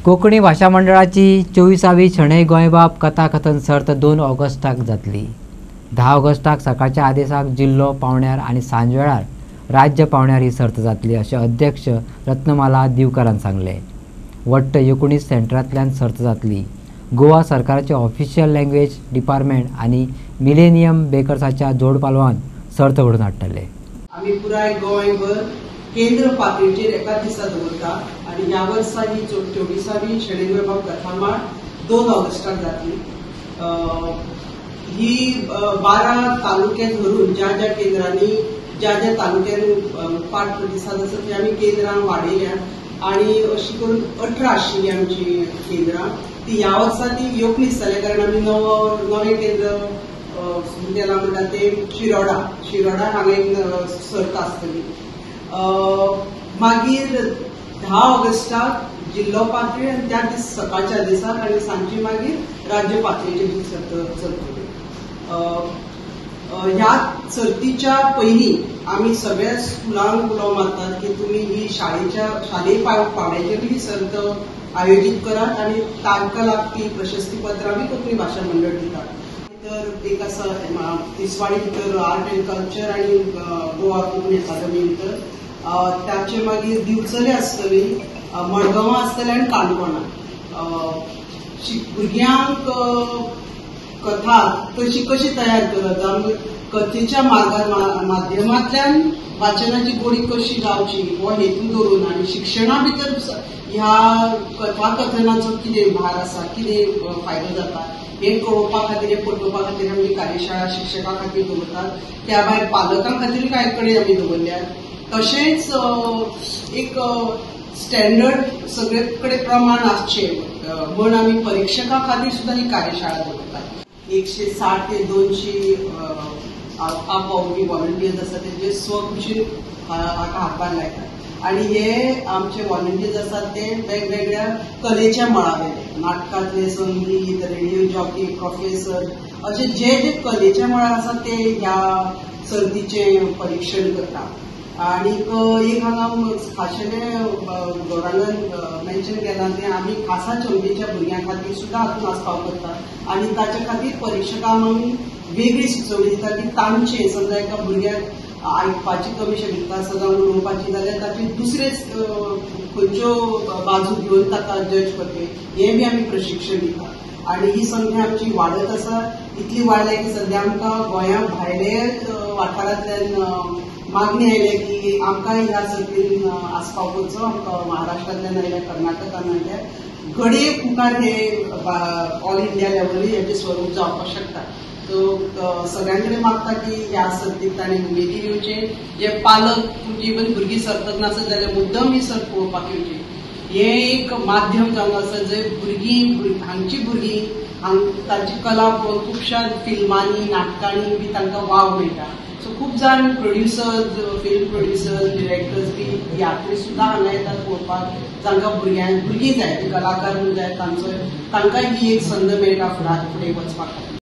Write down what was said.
कोंकणी भाषा मंडळाची 24वी शणै गोंयबाब कथाकथन सर्त 2 ऑगस्टाक जातली। 10 ऑगस्टाक सकाळच्या आदेशाक जिल्लो पावण्यार आणि सांजवेळार राज्य पावण्यार ही सर्त जातली अशें अध्यक्ष रत्नमाला दिवकरान सांगले। वट्ट 19 सेंटरांतल्यान सर्त जातली। गोवा सरकाराचे ऑफिशियल लँग्वेज डिपार्टमेंट आणि मिलेनियम बेकर्साच्या जोड पालवान सर्त घडोवन हाडटले। आम्ही पुराय गोंयभर केंद्र पातळीचेर एका दिसा दवरता आणि ह्या वर्सा ही 24वी शणै गोंयबाब कथामाळ 2 ऑगस्टाक जातली। ही 12 तालुके धरून ज्या ज्या केंद्रांनी ज्या तालुक्यांनी पाठ प्रतिसाद आसा ती आमी केंद्रां वाडयल्या आणि अशी करून 18 आशिल्ली आमची केंद्रां। ती ह्या वर्सा ती येवपणीच जाल्या कारण आमी नवे केंद्र केला म्हणटा ते शिरोडा हांगा एक सर्त आसतली। मागीर 10 ऑगस्टाक जिल्लो पातळी आणि त्या दीस सकाळच्या दिसाक आणि सांजची मागीर राज्य पातळीचेर ही सर्त चलतली। ह्या सर्तीच्या पयलीं आमी सगळ्या स्कुलांक उलो मारतात की तुमी ही शालेय पावण्याचेर ही सर्त आयोजीत करात आणि तांकां लागपी प्रशस्तीपत्रां बी कोंकणी भाशा मंडळ दितात। तर एक आसा तिसवाडी भितर आर्ट एंड कल्चर आणि गोवा कोंकणी अकादमी भितर त्याचे मागीर दिवचले आसतली, मडगांवां आसतले आनी काणकोणां। भुरग्यांक कथा कशी तयार करत, कथेच्या माध्यमांतल्यान वाचनाची गोडी कशी जावची हो हेतू धरून आणि शिक्षणा भितर ह्या कथाकथनाचो कितें भार आसा, कितें फायदो जाता हे कळोवपा खातीर पटोवपा खातीर आमी कार्यशाळा शिक्षकां खातीर दवरतात। त्या भायर पालकां खातीर कांय कडेन आमी दवरल्यात। तशेंच एक स्टँडर्ड सगळे कडेन प्रमाण आसचे म्हण आमी परीक्षकां खातीर सुद्दां ही कार्यशाळा दवरतात। 160 ते 200 आपोवपी व्हॉलंटियर्स आसा ते स्वखुशीन हाका हातभार लायतात आणि हे आमचे व्हॉलंटियर्स आसात ते वेगवेगळ्या कलेच्या मळावेले, नाटकांतले, संगीत, रेडिओ जॉकी, प्रोफेसर असे जे कलेच्या मळार आसात ते ह्या सर्तीचे परीक्षण करतात। आणि एक हांगा खाशेले गौरवान मेन्शन केलां ते आमी खासा चमकेच्या भुरग्यां खातीर सुद्दां हातूंत आस्पाव करतात आणि ताचे खातीर परीक्षकांक आमी वेगळी सुचोवणी दितात की तांचे समजा एका भुरग्याक आयकपाची कमी शक्यता आसा जावं उलोवपाची जाल्यार ताचे दुसरे खंयच्यो बाजू घेवन ताका जज करपी हे बी आमी प्रशिक्षण दितात। आणि ही संख्या आमची वाडत आसा, इतली वाडल्या की सध्या आमकां गोंया भायले वाठारांतल्यान मागणी आयल्या की आमकां ह्या सर्तीन आस्पाव करचो, आमकां महाराष्ट्रांतल्यान आयल्या, कर्नाटकान आयल्या, घडये मुखार हे ऑल इंडिया लेवल हेचे स्वरूप जावपाक शकता। सो सगळ्यां कडेन मागता की ह्या सर्तीक ताणें उमेदीर येवचें, जे पालक इवन भुरगीं सर्तक नासत जाल्यार मुद्दम ही सर्त पळोवपाक येवची। हे एक माध्यम जावन आसा जंय हांगची भुरगीं तांची कला पळोवन खुबश्या फिल्मांनी नाटकांनी बी तांकां वाव मेळटा। सो खूब जाण प्रोड्युसर्स, फिल्म प्रोड्युसर्स, डिरेक्टर्स बी यात्री सुद्दां हांगा येतात पळोवपाक, जांकां भुरगीं जाय, कलाकार म्हूण जाय तांकां ही एक संद मेळटा फुडें वचपाक।